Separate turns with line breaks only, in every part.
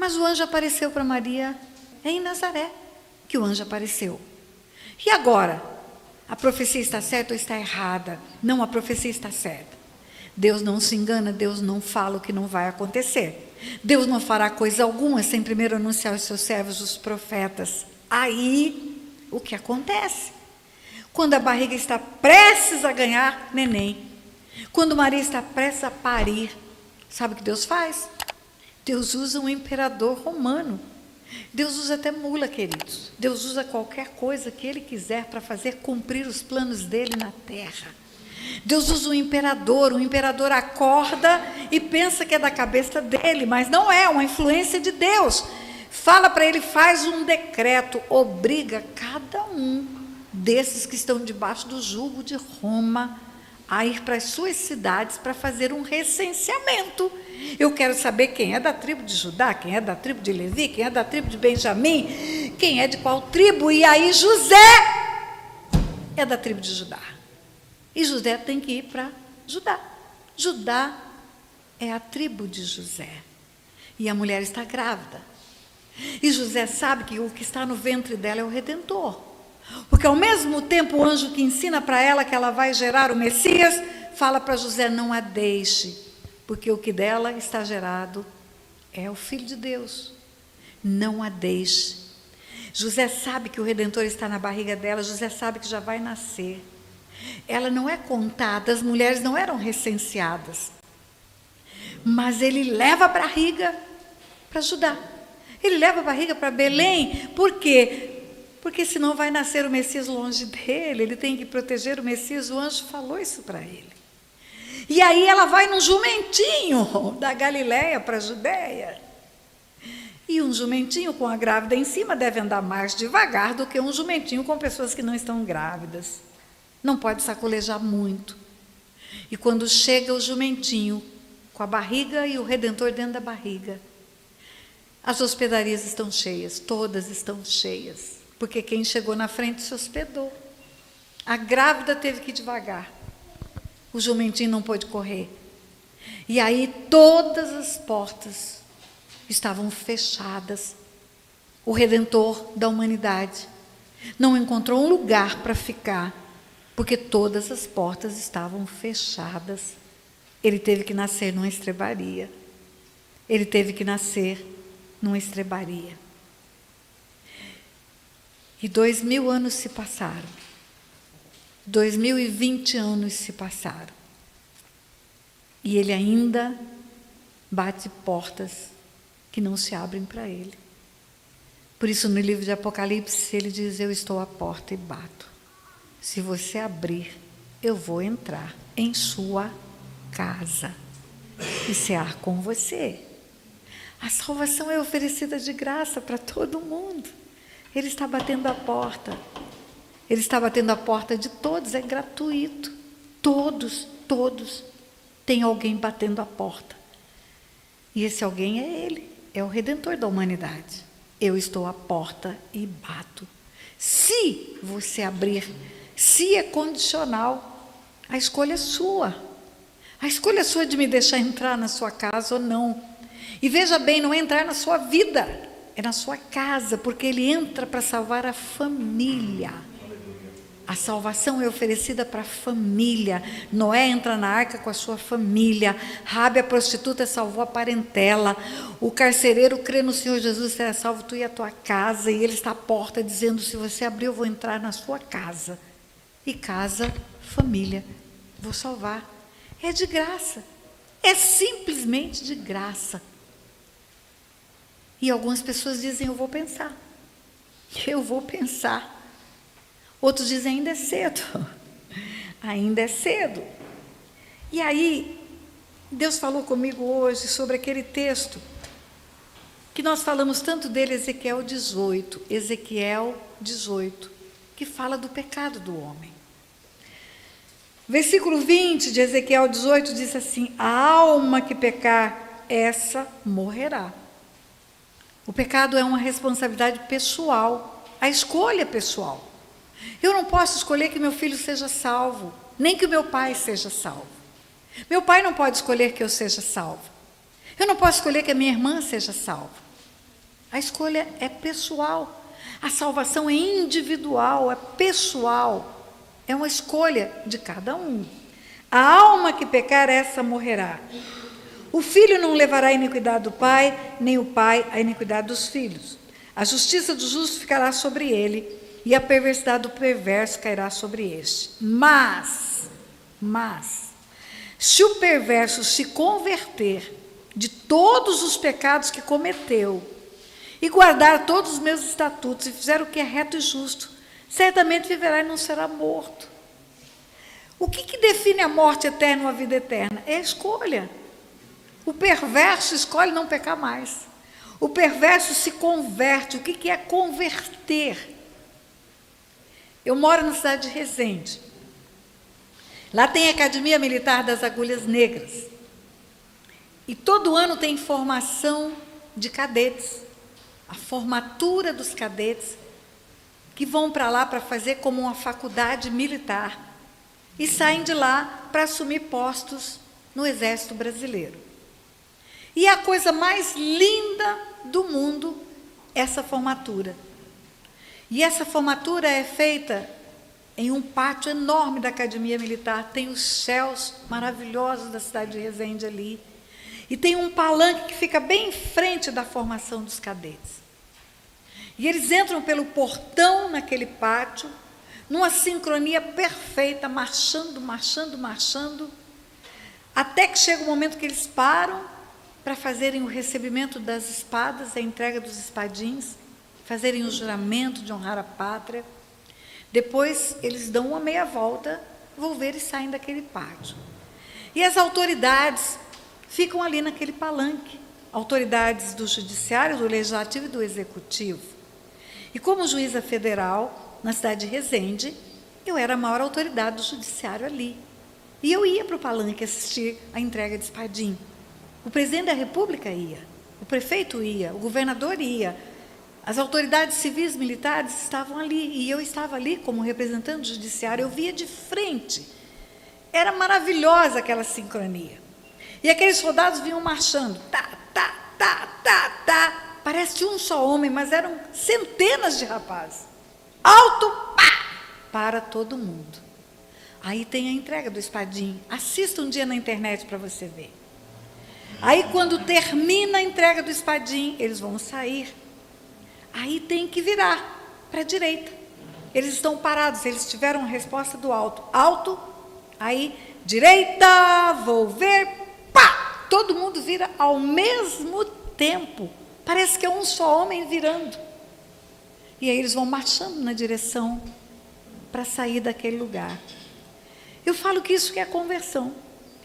Mas o anjo apareceu para Maria em Nazaré, que o anjo apareceu. E agora? A profecia está certa ou está errada? Não, a profecia está certa. Deus não se engana, Deus não fala o que não vai acontecer. Deus não fará coisa alguma sem primeiro anunciar aos seus servos, os profetas. Aí, o que acontece? Quando a barriga está prestes a ganhar neném, quando Maria está prestes a parir, sabe o que Deus faz? Deus usa um imperador romano. Deus usa até mula, queridos. Deus usa qualquer coisa que Ele quiser para fazer cumprir os planos dEle na terra. Deus usa um imperador acorda e pensa que é da cabeça dele, mas não é, uma influência de Deus. Fala para ele, faz um decreto, obriga cada um desses que estão debaixo do jugo de Roma a ir para as suas cidades para fazer um recenseamento. Eu quero saber quem é da tribo de Judá, quem é da tribo de Levi, quem é da tribo de Benjamim, quem é de qual tribo, e aí José é da tribo de Judá. E José tem que ir para Judá. Judá é a tribo de José. E a mulher está grávida. E José sabe que o que está no ventre dela é o Redentor. Porque ao mesmo tempo o anjo que ensina para ela que ela vai gerar o Messias, fala para José, não a deixe, porque o que dela está gerado é o Filho de Deus. Não a deixe. José sabe que o Redentor está na barriga dela, José sabe que já vai nascer. Ela não é contada, as mulheres não eram recenseadas. Mas ele leva a barriga para Judá. Ele leva a barriga para Belém. Por quê? Porque senão vai nascer o Messias longe dele. Ele tem que proteger o Messias. O anjo falou isso para ele. E aí ela vai num jumentinho da Galileia para a Judéia. E um jumentinho com a grávida em cima deve andar mais devagar do que um jumentinho com pessoas que não estão grávidas. Não pode sacolejar muito. E quando chega o jumentinho, com a barriga e o Redentor dentro da barriga, as hospedarias estão cheias, todas estão cheias, porque quem chegou na frente se hospedou. A grávida teve que ir devagar, o jumentinho não pôde correr. E aí todas as portas estavam fechadas. O Redentor da humanidade não encontrou um lugar para ficar, porque todas as portas estavam fechadas. Ele teve que nascer numa estrebaria. Ele teve que nascer numa estrebaria. E 2000 anos se passaram. 2020 anos se passaram. E ele ainda bate portas que não se abrem para ele. Por isso, no livro de Apocalipse, ele diz, eu estou à porta e bato. Se você abrir, eu vou entrar em sua casa e cear com você. A salvação é oferecida de graça para todo mundo. Ele está batendo a porta. Ele está batendo a porta de todos, é gratuito. Todos tem alguém batendo a porta. E esse alguém é ele, é o Redentor da humanidade. Eu estou à porta e bato. Se você abrir, se é condicional, a escolha é sua. A escolha é sua de me deixar entrar na sua casa ou não. E veja bem, não é entrar na sua vida, é na sua casa, porque ele entra para salvar a família. A salvação é oferecida para a família. Noé entra na arca com a sua família. Rabi, a prostituta, salvou a parentela. O carcereiro crê no Senhor Jesus, será salvo tu e a tua casa. E ele está à porta dizendo, se você abrir, eu vou entrar na sua casa. E casa, família, vou salvar. É de graça. É simplesmente de graça. E algumas pessoas dizem, eu vou pensar. Eu vou pensar. Outros dizem, ainda é cedo. Ainda é cedo. E aí, Deus falou comigo hoje sobre aquele texto que nós falamos tanto dele, Ezequiel 18, que fala do pecado do homem. Versículo 20 de Ezequiel 18 diz assim, a alma que pecar, essa morrerá. O pecado é uma responsabilidade pessoal, a escolha é pessoal. Eu não posso escolher que meu filho seja salvo, nem que o meu pai seja salvo. Meu pai não pode escolher que eu seja salvo. Eu não posso escolher que a minha irmã seja salva. A escolha é pessoal. A salvação é individual, é pessoal. É uma escolha de cada um. A alma que pecar, essa morrerá. O filho não levará a iniquidade do pai, nem o pai a iniquidade dos filhos. A justiça do justo ficará sobre ele, e a perversidade do perverso cairá sobre este. Mas, se o perverso se converter de todos os pecados que cometeu, e guardar todos os meus estatutos, e fizer o que é reto e justo, certamente viverá e não será morto. O que define a morte eterna ou a vida eterna? É a escolha. O perverso escolhe não pecar mais. O perverso se converte. O que é converter? Eu moro na cidade de Resende. Lá tem a Academia Militar das Agulhas Negras. E todo ano tem formação de cadetes. A formatura dos cadetes que vão para lá para fazer como uma faculdade militar. E saem de lá para assumir postos no Exército Brasileiro. E a coisa mais linda do mundo é essa formatura. E essa formatura é feita em um pátio enorme da Academia Militar. Tem os céus maravilhosos da cidade de Resende ali. E tem um palanque que fica bem em frente da formação dos cadetes. E eles entram pelo portão naquele pátio, numa sincronia perfeita, marchando, até que chega o momento que eles param para fazerem o recebimento das espadas, a entrega dos espadins, fazerem o juramento de honrar a pátria. Depois, eles dão uma meia volta, volver e saem daquele pátio. E as autoridades ficam ali naquele palanque, autoridades do judiciário, do legislativo e do executivo. E como juíza federal, na cidade de Resende, eu era a maior autoridade do judiciário ali. E eu ia para o palanque assistir a entrega de espadim. O presidente da República ia, o prefeito ia, o governador ia, as autoridades civis militares estavam ali, e eu estava ali como representante do judiciário, eu via de frente. Era maravilhosa aquela sincronia. E aqueles soldados vinham marchando, parece um só homem, mas eram centenas de rapazes. Alto, pá, para todo mundo. Aí tem a entrega do espadim. Assista um dia na internet para você ver. Aí, quando termina a entrega do espadim, eles vão sair. Aí tem que virar para a direita. Eles estão parados, eles tiveram a resposta do alto. Alto, aí, direita, vou ver, pá! Todo mundo vira ao mesmo tempo. Parece que é um só homem virando. E aí eles vão marchando na direção para sair daquele lugar. Eu falo que isso que é conversão.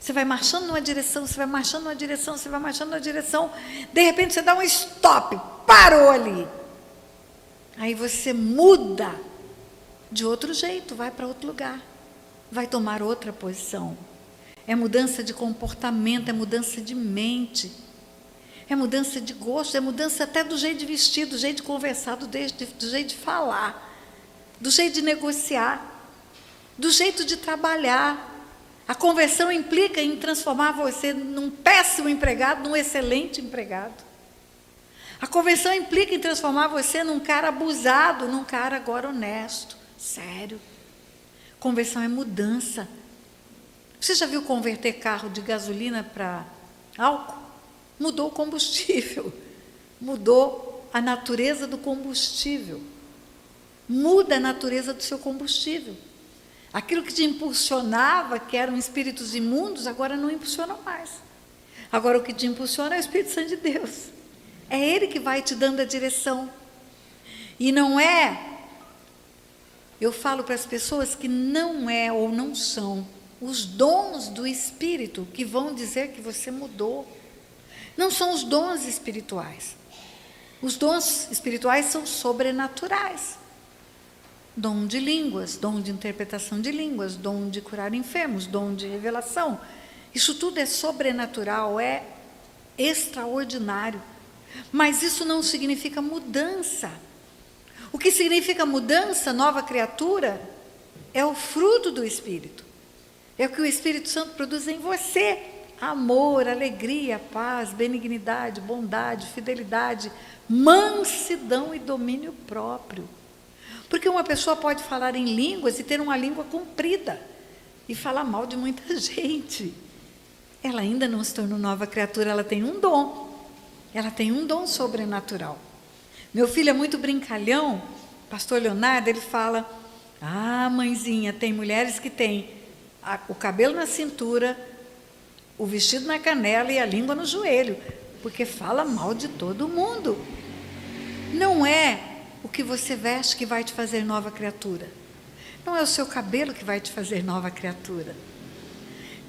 Você vai marchando numa direção, você vai marchando numa direção, você vai marchando numa direção, de repente você dá um stop, parou ali. Aí você muda de outro jeito, vai para outro lugar, vai tomar outra posição. É mudança de comportamento, é mudança de mente, é mudança de gosto, é mudança até do jeito de vestir, do jeito de conversar, do jeito de falar, do jeito de negociar, do jeito de trabalhar. A conversão implica em transformar você num péssimo empregado, num excelente empregado. A conversão implica em transformar você num cara abusado, num cara agora honesto, sério. Conversão é mudança. Você já viu converter carro de gasolina para álcool? Mudou o combustível, mudou a natureza do combustível, muda a natureza do seu combustível. Aquilo que te impulsionava, que eram espíritos imundos, agora não impulsiona mais. Agora o que te impulsiona é o Espírito Santo de Deus. É Ele que vai te dando a direção. E não é, eu falo para as pessoas que não é ou não são os dons do Espírito que vão dizer que você mudou. Não são os dons espirituais. Os dons espirituais são sobrenaturais. Dom de línguas, dom de interpretação de línguas, dom de curar enfermos, dom de revelação. Isso tudo é sobrenatural, é extraordinário. Mas isso não significa mudança. O que significa mudança, nova criatura, é o fruto do Espírito. É o que o Espírito Santo produz em você. amor, alegria, paz, benignidade, bondade, fidelidade, mansidão e domínio próprio. Porque uma pessoa pode falar em línguas e ter uma língua comprida e falar mal de muita gente. Ela ainda não se tornou nova criatura, ela tem um dom. Ela tem um dom sobrenatural. Meu filho é muito brincalhão, pastor Leonardo, ele fala: mãezinha, tem mulheres que têm o cabelo na cintura, o vestido na canela e a língua no joelho, porque fala mal de todo mundo. Não é o que você veste que vai te fazer nova criatura. Não é o seu cabelo que vai te fazer nova criatura.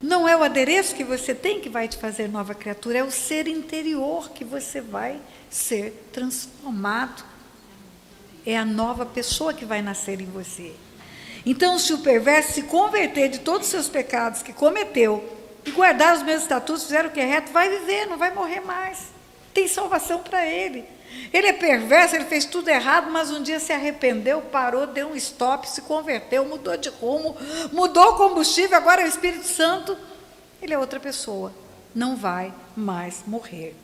Não é o adereço que você tem que vai te fazer nova criatura, é o ser interior que você vai ser transformado. É a nova pessoa que vai nascer em você. Então, se o perverso se converter de todos os seus pecados que cometeu e guardar os meus estatutos, fizer o que é reto, vai viver, não vai morrer mais. Tem salvação para ele. Ele é perverso, ele fez tudo errado, mas um dia se arrependeu, parou, deu um stop, se converteu, mudou de rumo, mudou o combustível, agora é o Espírito Santo. Ele é outra pessoa, não vai mais morrer.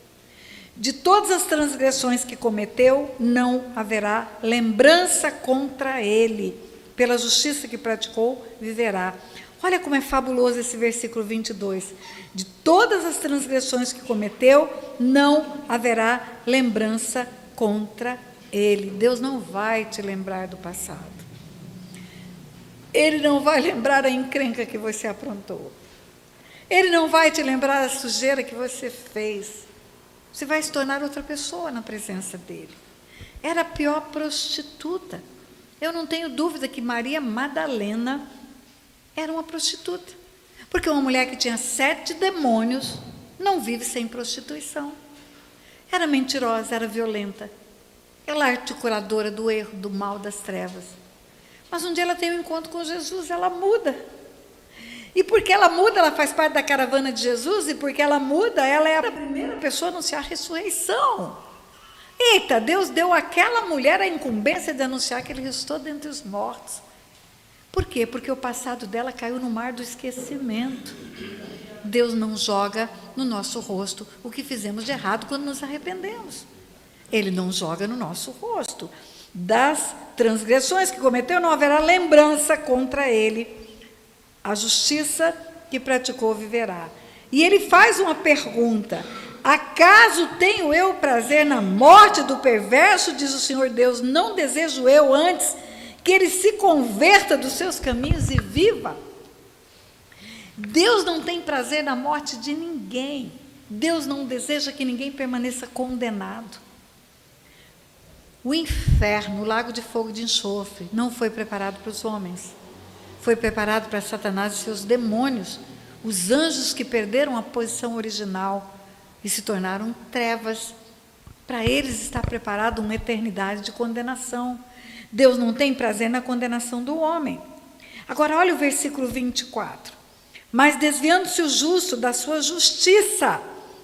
De todas as transgressões que cometeu, não haverá lembrança contra ele. Pela justiça que praticou, viverá. Olha como é fabuloso esse versículo 22. De todas as transgressões que cometeu, não haverá lembrança contra ele. Deus não vai te lembrar do passado. Ele não vai lembrar a encrenca que você aprontou. Ele não vai te lembrar a sujeira que você fez. Você vai se tornar outra pessoa na presença dele. Era a pior prostituta. Eu não tenho dúvida que Maria Madalena era uma prostituta. Porque uma mulher que tinha 7 demônios não vive sem prostituição. Era mentirosa, era violenta. Ela é articuladora do erro, do mal, das trevas. Mas um dia ela tem um encontro com Jesus, ela muda. E porque ela muda, ela faz parte da caravana de Jesus, e porque ela muda, ela é a primeira pessoa a anunciar a ressurreição. Eita, Deus deu àquela mulher a incumbência de anunciar que ele ressuscitou dentre os mortos. Por quê? Porque o passado dela caiu no mar do esquecimento. Deus não joga no nosso rosto o que fizemos de errado quando nos arrependemos. Ele não joga no nosso rosto. Das transgressões que cometeu, não haverá lembrança contra ele. A justiça que praticou viverá. E ele faz uma pergunta: acaso tenho eu prazer na morte do perverso, diz o Senhor Deus, não desejo eu antes que ele se converta dos seus caminhos e viva? Deus não tem prazer na morte de ninguém. Deus não deseja que ninguém permaneça condenado. O inferno, o lago de fogo e de enxofre, não foi preparado para os homens. Foi preparado para Satanás e seus demônios, os anjos que perderam a posição original e se tornaram trevas. Para eles está preparado uma eternidade de condenação. Deus não tem prazer na condenação do homem. Agora, olha o versículo 24. Mas desviando-se o justo da sua justiça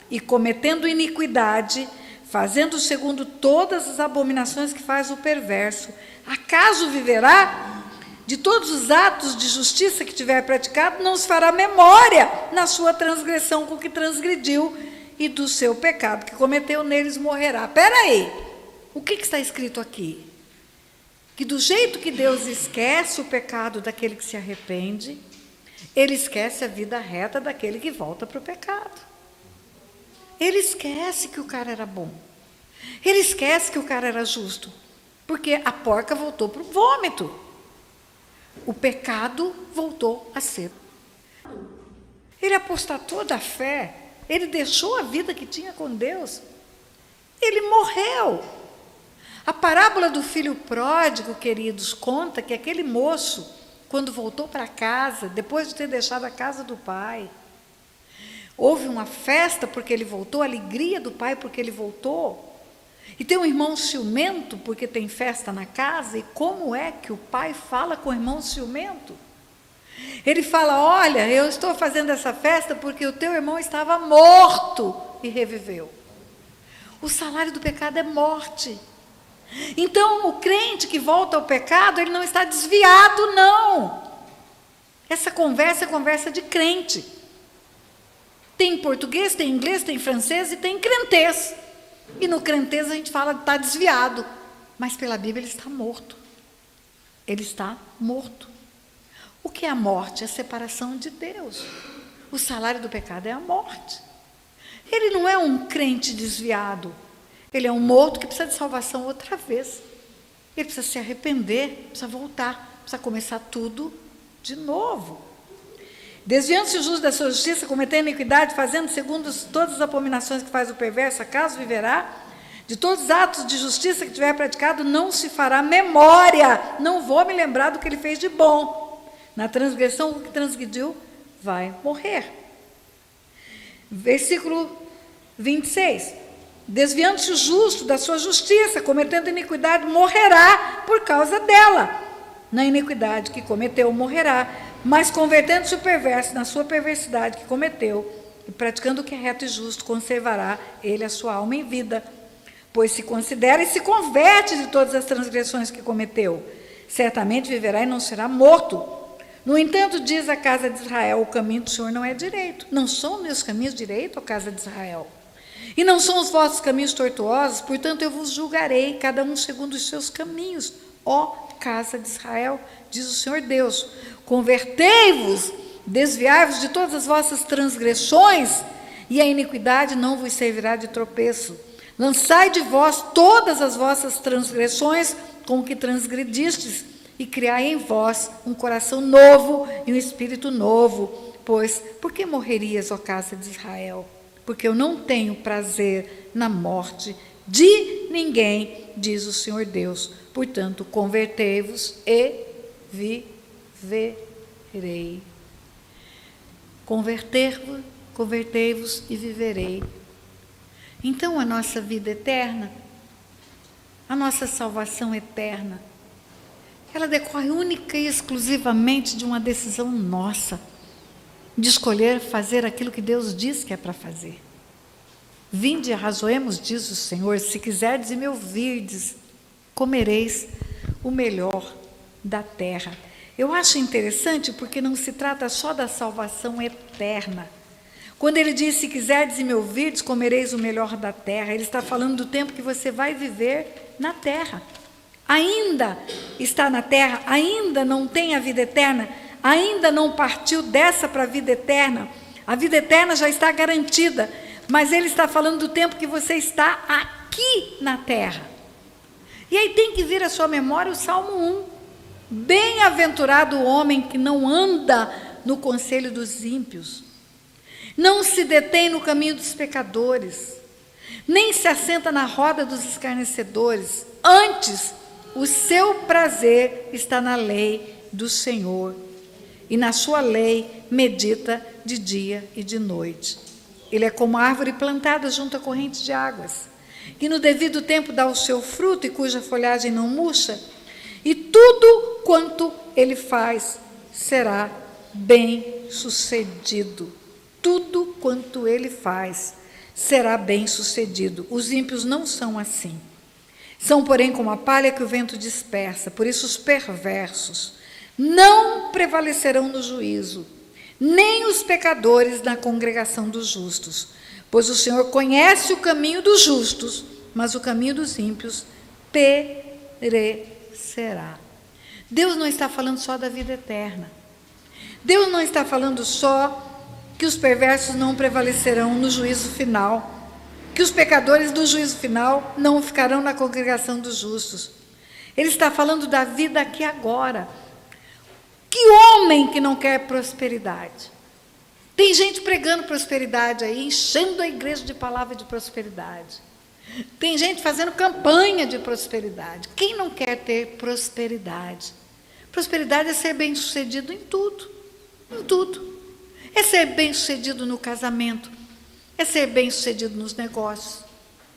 e cometendo iniquidade, fazendo segundo todas as abominações que faz o perverso, acaso viverá? De todos os atos de justiça que tiver praticado, não se fará memória na sua transgressão com que transgrediu, e do seu pecado que cometeu neles morrerá. Espera aí, o que está escrito aqui? Que do jeito que Deus esquece o pecado daquele que se arrepende, ele esquece a vida reta daquele que volta para o pecado. Ele esquece que o cara era bom. Ele esquece que o cara era justo. Porque a porca voltou para o vômito. O pecado voltou a ser. Ele apostatou da fé. Ele deixou a vida que tinha com Deus. Ele morreu. A parábola do filho pródigo, queridos, conta que aquele moço, quando voltou para casa, depois de ter deixado a casa do pai, houve uma festa porque ele voltou, a alegria do pai porque ele voltou. E tem um irmão ciumento porque tem festa na casa. E como é que o pai fala com o irmão ciumento? Ele fala: olha, eu estou fazendo essa festa porque o teu irmão estava morto e reviveu. O salário do pecado é morte. Então, o crente que volta ao pecado, ele não está desviado, não. Essa conversa é conversa de crente. Tem português, tem inglês, tem francês e tem crentez. E no crentez a gente fala que está desviado. Mas pela Bíblia ele está morto. Ele está morto. O que é a morte? É a separação de Deus. O salário do pecado é a morte. Ele não é um crente desviado. Ele é um morto que precisa de salvação outra vez. Ele precisa se arrepender, precisa voltar, precisa começar tudo de novo. Desviando-se o justo da sua justiça, cometendo iniquidade, fazendo segundo todas as abominações que faz o perverso, acaso viverá? De todos os atos de justiça que tiver praticado, não se fará memória. Não vou me lembrar do que ele fez de bom. Na transgressão, o que transgrediu vai morrer. Versículo 26. Desviando-se o justo da sua justiça, cometendo iniquidade, morrerá por causa dela. Na iniquidade que cometeu, morrerá. Mas convertendo-se o perverso na sua perversidade que cometeu, e praticando o que é reto e justo, conservará ele a sua alma em vida. Pois se considera e se converte de todas as transgressões que cometeu, certamente viverá e não será morto. No entanto, diz a casa de Israel, o caminho do Senhor não é direito. Não são meus caminhos direitos, ó casa de Israel. E não são os vossos caminhos tortuosos, portanto eu vos julgarei, cada um segundo os seus caminhos, ó casa de Israel, diz o Senhor Deus. Convertei-vos, desviai-vos de todas as vossas transgressões, e a iniquidade não vos servirá de tropeço. Lançai de vós todas as vossas transgressões com que transgredistes, e criai em vós um coração novo e um espírito novo. Pois, por que morrerias, ó casa de Israel? Porque eu não tenho prazer na morte de ninguém, diz o Senhor Deus. Portanto, convertei-vos e viverei. Convertei-vos e viverei. Então, a nossa vida eterna, a nossa salvação eterna, ela decorre única e exclusivamente de uma decisão nossa, de escolher fazer aquilo que Deus diz que é para fazer. Vinde e arrazoemos, diz o Senhor, se quiserdes e me ouvirdes, comereis o melhor da terra. Eu acho interessante porque não se trata só da salvação eterna. Quando ele diz, se quiserdes e me ouvirdes, comereis o melhor da terra, ele está falando do tempo que você vai viver na terra. Ainda está na terra, ainda não tem a vida eterna, ainda não partiu dessa para a vida eterna. A vida eterna já está garantida, mas ele está falando do tempo que você está aqui na terra. E aí tem que vir à sua memória o Salmo 1. Bem-aventurado o homem que não anda no conselho dos ímpios, não se detém no caminho dos pecadores, nem se assenta na roda dos escarnecedores. Antes, o seu prazer está na lei do Senhor, e na sua lei medita de dia e de noite. Ele é como árvore plantada junto a correntes de águas, que no devido tempo dá o seu fruto e cuja folhagem não murcha, e tudo quanto ele faz será bem sucedido. Tudo quanto ele faz será bem sucedido. Os ímpios não são assim. São, porém, como a palha que o vento dispersa. Por isso os perversos não prevalecerão no juízo, nem os pecadores na congregação dos justos. Pois o Senhor conhece o caminho dos justos, mas o caminho dos ímpios perecerá. Deus não está falando só da vida eterna. Deus não está falando só que os perversos não prevalecerão no juízo final, que os pecadores do juízo final não ficarão na congregação dos justos. Ele está falando da vida aqui agora. Que homem que não quer prosperidade? Tem gente pregando prosperidade aí, enchendo a igreja de palavra de prosperidade. Tem gente fazendo campanha de prosperidade. Quem não quer ter prosperidade? Prosperidade é ser bem-sucedido em tudo. Em tudo. É ser bem-sucedido no casamento. É ser bem-sucedido nos negócios.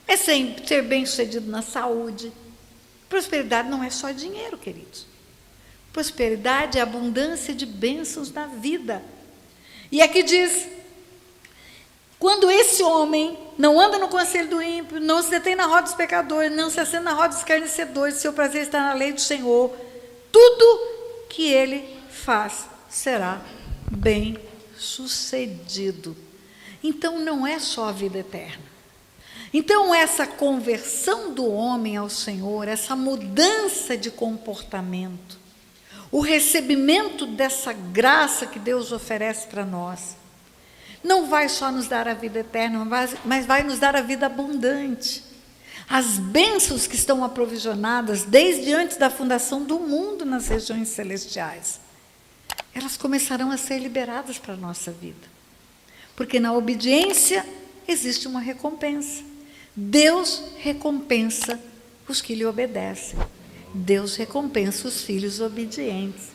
É ser bem-sucedido na saúde. Prosperidade não é só dinheiro, queridos. Prosperidade é abundância de bênçãos na vida. E aqui diz, quando esse homem não anda no conselho do ímpio, não se detém na roda dos pecadores, não se assenta na roda dos escarnecedores, seu prazer está na lei do Senhor, tudo que ele faz será bem sucedido. Então não é só a vida eterna. Então essa conversão do homem ao Senhor, essa mudança de comportamento, o recebimento dessa graça que Deus oferece para nós, não vai só nos dar a vida eterna, mas vai nos dar a vida abundante. As bênçãos que estão aprovisionadas desde antes da fundação do mundo nas regiões celestiais, elas começarão a ser liberadas para a nossa vida. Porque na obediência existe uma recompensa. Deus recompensa os que lhe obedecem. Deus recompensa os filhos obedientes.